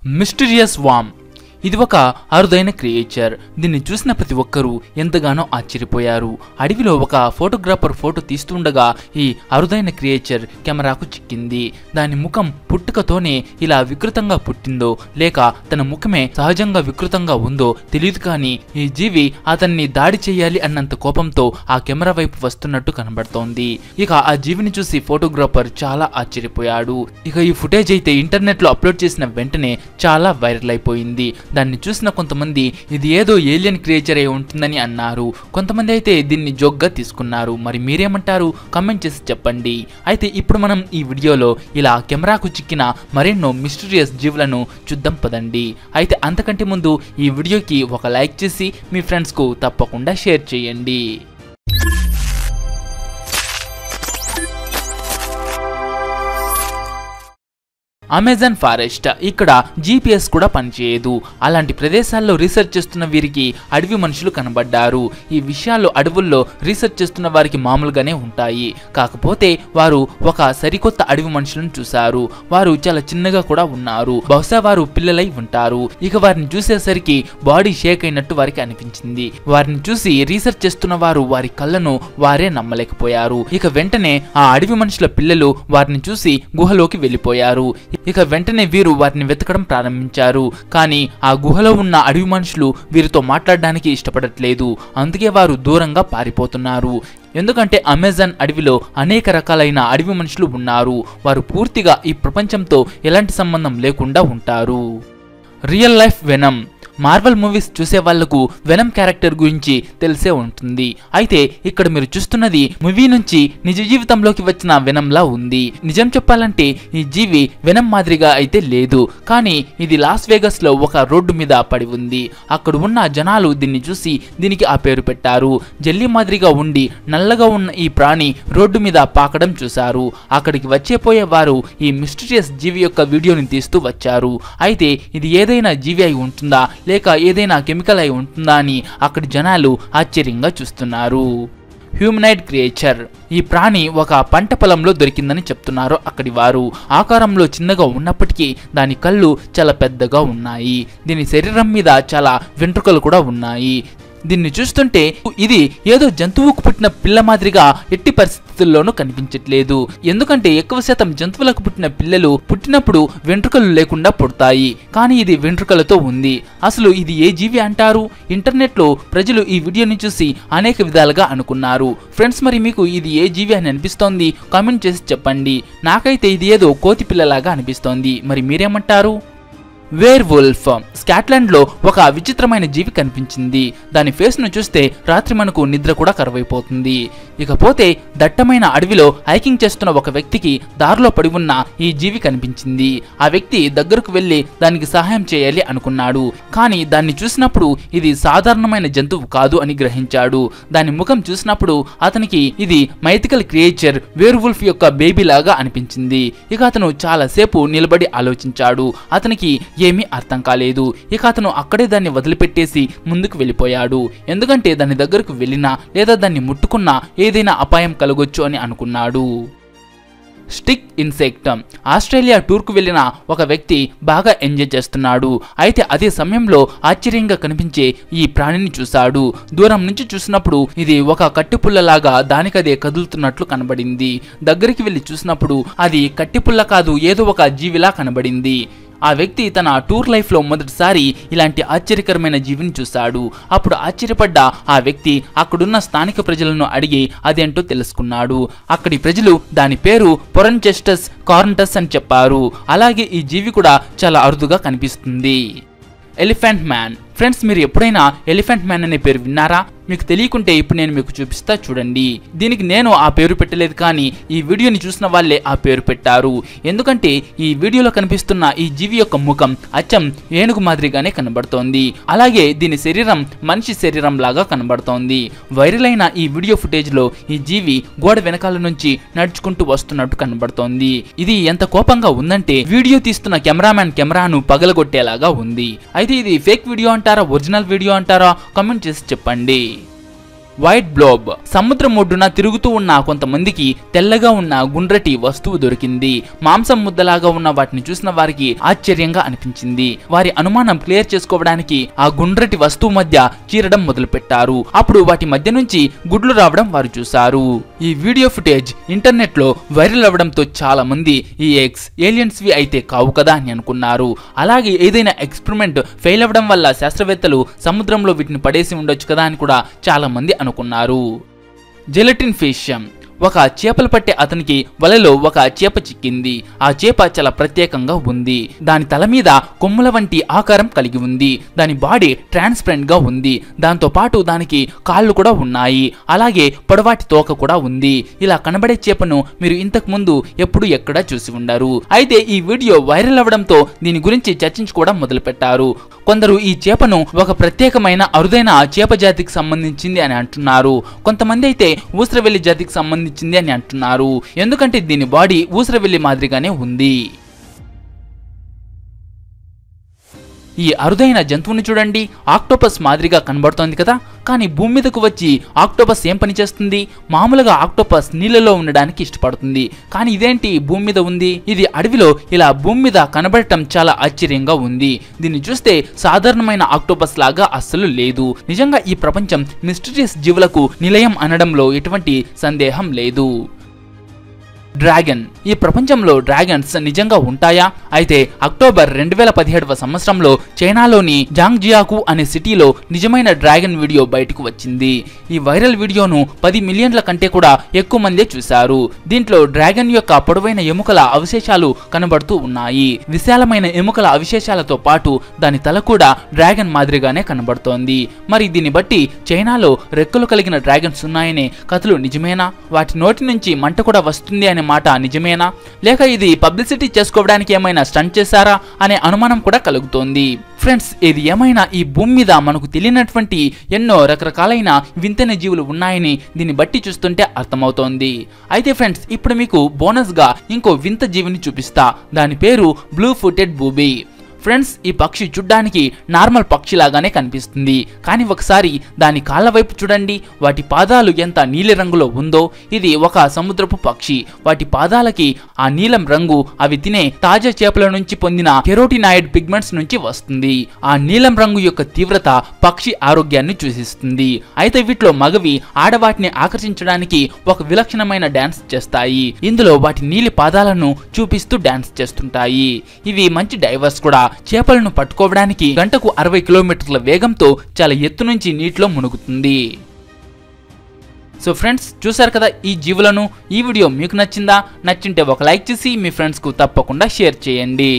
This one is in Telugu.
మిస్టీరియస్ వామ్ ఇది ఒక అరుదైన క్రియేచర్. దీన్ని చూసిన ప్రతి ఒక్కరూ ఎంతగానో ఆశ్చర్యపోయారు. అడవిలో ఒక ఫోటోగ్రాఫర్ ఫోటో తీస్తుండగా ఈ అరుదైన క్రియేచర్ కెమెరాకు చిక్కింది. దాని ముఖం పుట్టుకతోనే ఇలా వికృతంగా పుట్టిందో లేక తన ముఖమే సహజంగా వికృతంగా ఉందో తెలియదు, కానీ ఈ జీవి అతన్ని దాడి చేయాలి అన్నంత కోపంతో ఆ కెమెరా వైపు వస్తున్నట్టు కనబడుతోంది. ఇక ఆ జీవిని చూసి ఫోటోగ్రాఫర్ చాలా ఆశ్చర్యపోయాడు. ఇక ఈ ఫుటేజ్ అయితే ఇంటర్నెట్ లో అప్లోడ్ చేసిన వెంటనే చాలా వైరల్ అయిపోయింది. దాన్ని చూసిన కొంతమంది ఇది ఏదో ఏలియన్ క్రియేచర్ అయి ఉంటుందని అన్నారు. కొంతమంది అయితే దీన్ని జోక్గా తీసుకున్నారు. మరి మీరేమంటారు? కామెంట్ చేసి చెప్పండి. అయితే ఇప్పుడు మనం ఈ వీడియోలో ఇలా కెమెరాకు చిక్కిన మరెన్నో మిస్టీరియస్ జీవులను చూద్దాం పదండి. అయితే అంతకంటే ముందు ఈ వీడియోకి ఒక లైక్ చేసి మీ ఫ్రెండ్స్కు తప్పకుండా షేర్ చేయండి. Amazon forest. ఇక్కడ GPS కూడా పనిచేయదు. అలాంటి ప్రదేశాల్లో రీసెర్చ్ చేస్తున్న వీరికి అడవి మనుషులు కనబడ్డారు. ఈ విషయాల్లో అడవుల్లో రీసెర్చ్ చేస్తున్న వారికి మామూలుగానే ఉంటాయి. కాకపోతే వారు ఒక సరికొత్త అడవి మనుషులను చూశారు. వారు చాలా చిన్నగా కూడా ఉన్నారు. బహుశా వారు పిల్లలై ఉంటారు. ఇక వారిని చూసేసరికి బాడీ షేక్ అయినట్టు వారికి అనిపించింది. వారిని చూసి రీసెర్చ్ చేస్తున్న వారు వారి కళ్ళను వారే నమ్మలేకపోయారు. ఇక వెంటనే ఆ అడవి మనుషుల పిల్లలు వారిని చూసి గుహలోకి వెళ్ళిపోయారు. ఇక వెంటనే వీరు వారిని వెతకడం ప్రారంభించారు. కానీ ఆ గుహలో ఉన్న అడవి మనుషులు వీరితో మాట్లాడడానికి ఇష్టపడట్లేదు. అందుకే వారు దూరంగా పారిపోతున్నారు. ఎందుకంటే అమెజాన్ అడవిలో అనేక రకాలైన అడవి మనుషులు ఉన్నారు. వారు పూర్తిగా ఈ ప్రపంచంతో ఎలాంటి సంబంధం లేకుండా ఉంటారు. Real life venom. Marvel movies చూసే వాళ్లకు వెనమ్ క్యారెక్టర్ గురించి తెలిసే ఉంటుంది. అయితే ఇక్కడ మీరు చూస్తున్నది మూవీ నుంచి నిజ జీవితంలోకి వచ్చిన వెనమ్ లా ఉంది. నిజం చెప్పాలంటే ఈ జీవి వెనమ్ మాదిరిగా అయితే లేదు, కానీ ఇది లాస్ వేగస్ లో ఒక రోడ్డు మీద పడి ఉంది. అక్కడ ఉన్న జనాలు దీన్ని చూసి దీనికి ఆ పేరు పెట్టారు. జెల్లీ మాదిరిగా ఉండి నల్లగా ఉన్న ఈ ప్రాణి రోడ్డు మీద పాకడం చూశారు. అక్కడికి వచ్చేపోయే వారు ఈ మిస్టీరియస్ జీవి యొక్క వీడియోని తీస్తూ వచ్చారు. అయితే ఇది ఏదైనా జీవి అయి ఉంటుందా లేక ఏదైనా కెమికల్ అయి ఉంటుందా అని అక్కడి జనాలు ఆశ్చర్యంగా చూస్తున్నారు. Humanoid creature. ఈ ప్రాణి ఒక పంట పొలంలో దొరికిందని చెప్తున్నారు అక్కడి వారు. ఆకారంలో చిన్నగా ఉన్నప్పటికీ దాని కళ్ళు చాలా పెద్దగా ఉన్నాయి. దీని శరీరం మీద చాలా వెంట్రుకలు కూడా ఉన్నాయి. దీన్ని చూస్తుంటే ఇది ఏదో జంతువుకు పుట్టిన పిల్ల మాదిరిగా ఎట్టి పరిస్థితుల్లోనూ కనిపించట్లేదు. ఎందుకంటే ఎక్కువ శాతం జంతువులకు పుట్టిన పిల్లలు పుట్టినప్పుడు వెంట్రుకలు లేకుండా పుడతాయి, కానీ ఇది వెంట్రుకలతో ఉంది. అసలు ఇది ఏ జీవి అంటారు? ఇంటర్నెట్ లో ప్రజలు ఈ వీడియోని చూసి అనేక విధాలుగా అనుకున్నారు. ఫ్రెండ్స్, మరి మీకు ఇది ఏ జీవి అని అనిపిస్తోంది? కామెంట్ చేసి చెప్పండి. నాకైతే ఇది ఏదో కోతి పిల్లలాగా అనిపిస్తోంది. మరి మీరేమంటారు? Wear wolf. స్కాట్లాండ్ లో ఒక విచిత్రమైన జీవి కనిపించింది. దాని ఫేస్ ను చూస్తే రాత్రి మనకు నిద్ర కూడా కరువైపోతుంది. ఇకపోతే దట్టమైన అడవిలో హైకింగ్ చేస్తున్న ఒక వ్యక్తికి దారిలో పడి ఉన్న ఈ జీవి కనిపించింది. ఆ వ్యక్తి దగ్గరకు వెళ్లి దానికి సహాయం చేయాలి అనుకున్నాడు. కానీ దాన్ని చూసినప్పుడు ఇది సాధారణమైన జంతువు కాదు అని గ్రహించాడు. దాని ముఖం చూసినప్పుడు అతనికి ఇది మైథికల్ క్రియేచర్ వేర్ వుల్ఫ్ యొక్క బేబీ లాగా అనిపించింది. ఇక అతను చాలా సేపు నిలబడి ఆలోచించాడు. అతనికి ఏమీ అర్థం కాలేదు. ఇక అతను అక్కడే దాన్ని వదిలిపెట్టేసి ముందుకు వెళ్ళిపోయాడు. ఎందుకంటే దాని దగ్గరకు వెళ్ళినా లేదా దాన్ని ముట్టుకున్నా ఏదైనా అపాయం కలగొచ్చు అని అనుకున్నాడు. Stick insect. ఆస్ట్రేలియా టూర్కు వెళ్ళిన ఒక వ్యక్తి బాగా ఎంజాయ్ చేస్తున్నాడు. అయితే అదే సమయంలో ఆశ్చర్యంగా కనిపించే ఈ ప్రాణిని చూశాడు. దూరం నుంచి చూసినప్పుడు ఇది ఒక కట్టిపుల్లలాగా దానికదే కదులుతున్నట్లు కనబడింది. దగ్గరికి వెళ్ళి చూసినప్పుడు అది కట్టిపుల్ల కాదు, ఏదో ఒక జీవిలా కనబడింది. ఆ వ్యక్తి తన టూర్ లైఫ్ లో మొదటిసారి ఇలాంటి ఆశ్చర్యకరమైన జీవిని చూశాడు. అప్పుడు ఆశ్చర్యపడ్డ ఆ వ్యక్తి అక్కడున్న స్థానిక ప్రజలను అడిగి అదేంటో తెలుసుకున్నాడు. అక్కడి ప్రజలు దాని పేరు పొరంచెస్టస్ కార్నటస్ అని చెప్పారు. అలాగే ఈ జీవి కూడా చాలా అరుదుగా కనిపిస్తుంది. Elephant man. ఫ్రెండ్స్, మీరు ఎప్పుడైనా ఎలిఫెంట్ మ్యాన్ అనే పేరు విన్నారా? మీకు తెలియకుంటే ఇప్పుడు నేను మీకు చూపిస్తా చూడండి. దీనికి నేను ఆ పేరు పెట్టలేదు, కానీ ఈ వీడియోని చూసిన వాళ్ళే ఆ పేరు పెట్టారు. ఎందుకంటే ఈ వీడియోలో కనిపిస్తున్న ఈ జీవి యొక్క ముఖం అచ్చం ఏనుగు మాదిరిగానే కనబడుతోంది. అలాగే దీని శరీరం మనిషి శరీరం లాగా కనబడుతోంది. వైరల్ అయిన ఈ వీడియో ఫుటేజ్ లో ఈ జీవి గోడ వెనకాల నుంచి నడుచుకుంటూ వస్తున్నట్టు కనబడుతోంది. ఇది ఎంత కోపంగా ఉందంటే వీడియో తీస్తున్న కెమెరామ్యాన్ కెమెరాను పగలగొట్టేలాగా ఉంది. అయితే ఇది ఫేక్ వీడియో అంటారా, ఒరిజినల్ వీడియో అంటారా? కామెంట్ చేసి చెప్పండి. వైట్ బ్లోబ్. సముద్రం ఒడ్డున తిరుగుతూ ఉన్న కొంతమందికి తెల్లగా ఉన్న గుండ్రటి వస్తువు దొరికింది. మాంసం ముద్దలాగా ఉన్న వాటిని చూసిన వారికి ఆశ్చర్యంగా అనిపించింది. వారి అనుమానం క్లియర్ చేసుకోవడానికి ఆ గుండ్రటి వస్తువు మధ్య చీరడం మొదలు పెట్టారు. అప్పుడు వాటి మధ్య నుంచి గుడ్లు రావడం వారు చూశారు. ఈ వీడియో ఫుటేజ్ ఇంటర్నెట్ లో వైరల్ అవ్వడంతో చాలా మంది ఈ ఎగ్స్ ఏలియన్స్ వి అయితే కావు కదా అని అనుకున్నారు. అలాగే ఏదైనా ఎక్స్పెరిమెంట్ ఫెయిల్ అవ్వడం వల్ల శాస్త్రవేత్తలు సముద్రంలో వీటిని పడేసి ఉండొచ్చు కదా అని కూడా చాలా మంది అనుకున్నారు. Gelatin fish. ఒక చేపలు పట్టే అతనికి వలలో ఒక చేప చిక్కింది. ఆ చేప చాలా ప్రత్యేకంగా ఉంది. దాని తల మీద కొమ్ముల వంటి ఆకారం కలిగి ఉంది. దాని బాడీ ట్రాన్స్పరెంట్ గా ఉంది. దాంతో పాటు దానికి కాళ్ళు కూడా ఉన్నాయి. అలాగే పొడవాటి తోక కూడా ఉంది. ఇలా కనబడే చేపను మీరు ఇంతకు ముందు ఎప్పుడు ఎక్కడా చూసి ఉండరు. అయితే ఈ వీడియో వైరల్ అవ్వడంతో దీని గురించి చర్చించుకోవడం మొదలు పెట్టారు. కొందరు ఈ చేపను ఒక ప్రత్యేకమైన అరుదైన చేప జాతికి సంబంధించింది అని అంటున్నారు. కొంతమంది అయితే ఊసరవెల్లి జాతికి సంబంధించింది అని అంటున్నారు. ఎందుకంటే దీని బాడీ ఊసరవెల్లి మాదిరిగానే ఉంది. ఈ అరుదైన జంతువుని చూడండి, ఆక్టోపస్ మాదిరిగా కనబడుతోంది కదా. కానీ భూమి మీదకు వచ్చి ఆక్టోపస్ ఏం పని చేస్తుంది? మామూలుగా ఆక్టోపస్ నీళ్ళలో ఉండడానికి ఇష్టపడుతుంది. కానీ ఇదేంటి భూమి మీద ఉంది? ఇది అడవిలో ఇలా భూమి మీద కనబడటం చాలా ఆశ్చర్యంగా ఉంది. దీన్ని చూస్తే సాధారణమైన ఆక్టోపస్ లాగా అస్సలు లేదు. నిజంగా ఈ ప్రపంచం మిస్టీరియస్ జీవులకు నిలయం అనడంలో ఎటువంటి సందేహం లేదు. డ్రాగన్. ఈ ప్రపంచంలో డ్రాగన్స్ నిజంగా ఉంటాయా? అయితే అక్టోబర్ 2017వ సంవత్సరంలో చైనాలోని జాంగ్జియాకు అనే సిటీలో నిజమైన డ్రాగన్ వీడియో బయటకు వచ్చింది. ఈ వైరల్ వీడియోను 10 మిలియన్ల కంటే కూడా ఎక్కువ మందే చూశారు. దీంట్లో డ్రాగన్ యొక్క పొడవైన ఎముకల అవశేషాలు కనబడుతూ ఉన్నాయి. విశాలమైన ఎముకల అవశేషాలతో పాటు దాని తల కూడా డ్రాగన్ మాదిరిగానే కనబడుతోంది. మరి దీన్ని బట్టి చైనాలో రెక్కలు కలిగిన డ్రాగన్స్ ఉన్నాయనే కథలు నిజమేనా? వాటి నోటి నుంచి మంట కూడా వస్తుంది అనే మాట నిజమేనా? లేక ఇది పబ్లిసిటీ చేసుకోవడానికి ఏమైనా స్టంట్ చేశారా అనే అనుమానం కూడా కలుగుతోంది. ఫ్రెండ్స్, ఇది ఏమైనా ఈ భూమి మీద మనకు తెలియనటువంటి ఎన్నో రకరకాలైన వింతైన జీవులు ఉన్నాయని దీన్ని బట్టి చూస్తుంటే అర్థమవుతోంది. అయితే ఫ్రెండ్స్, ఇప్పుడు మీకు బోనస్ గా ఇంకో వింత జీవిని చూపిస్తా. దాని పేరు బ్లూ ఫుటెడ్ బూబీ. ఫ్రెండ్స్, ఈ పక్షి చూడ్డానికి నార్మల్ పక్షిలాగానే కనిపిస్తుంది. కానీ ఒకసారి దాని కాళ్ళ వైపు చూడండి. వాటి పాదాలు ఎంత నీలి రంగులో ఉందో. ఇది ఒక సముద్రపు పక్షి. వాటి పాదాలకి ఆ నీలం రంగు అవి తినే తాజా చేపల నుంచి పొందిన కెరోటినాయిడ్ పిగ్మెంట్స్ నుంచి వస్తుంది. ఆ నీలం రంగు యొక్క తీవ్రత పక్షి ఆరోగ్యాన్ని సూచిస్తుంది. అయితే వీటిలో మగవి ఆడవాటిని ఆకర్షించడానికి ఒక విలక్షణమైన డాన్స్ చేస్తాయి. ఇందులో వాటి నీలి పాదాలను చూపిస్తూ డాన్స్ చేస్తుంటాయి. ఇవి మంచి డైవర్స్ కూడా. చేపలను పట్టుకోవడానికి గంటకు 60 కిలోమీటర్ల వేగంతో చాలా ఎత్తు నుంచి నీటిలో మునుగుతుంది. సో ఫ్రెండ్స్, చూసారు కదా ఈ జీవులను. ఈ వీడియో మీకు నచ్చిందా? నచ్చింటే ఒక లైక్ చేసి మీ ఫ్రెండ్స్ కు తప్పకుండా షేర్ చేయండి.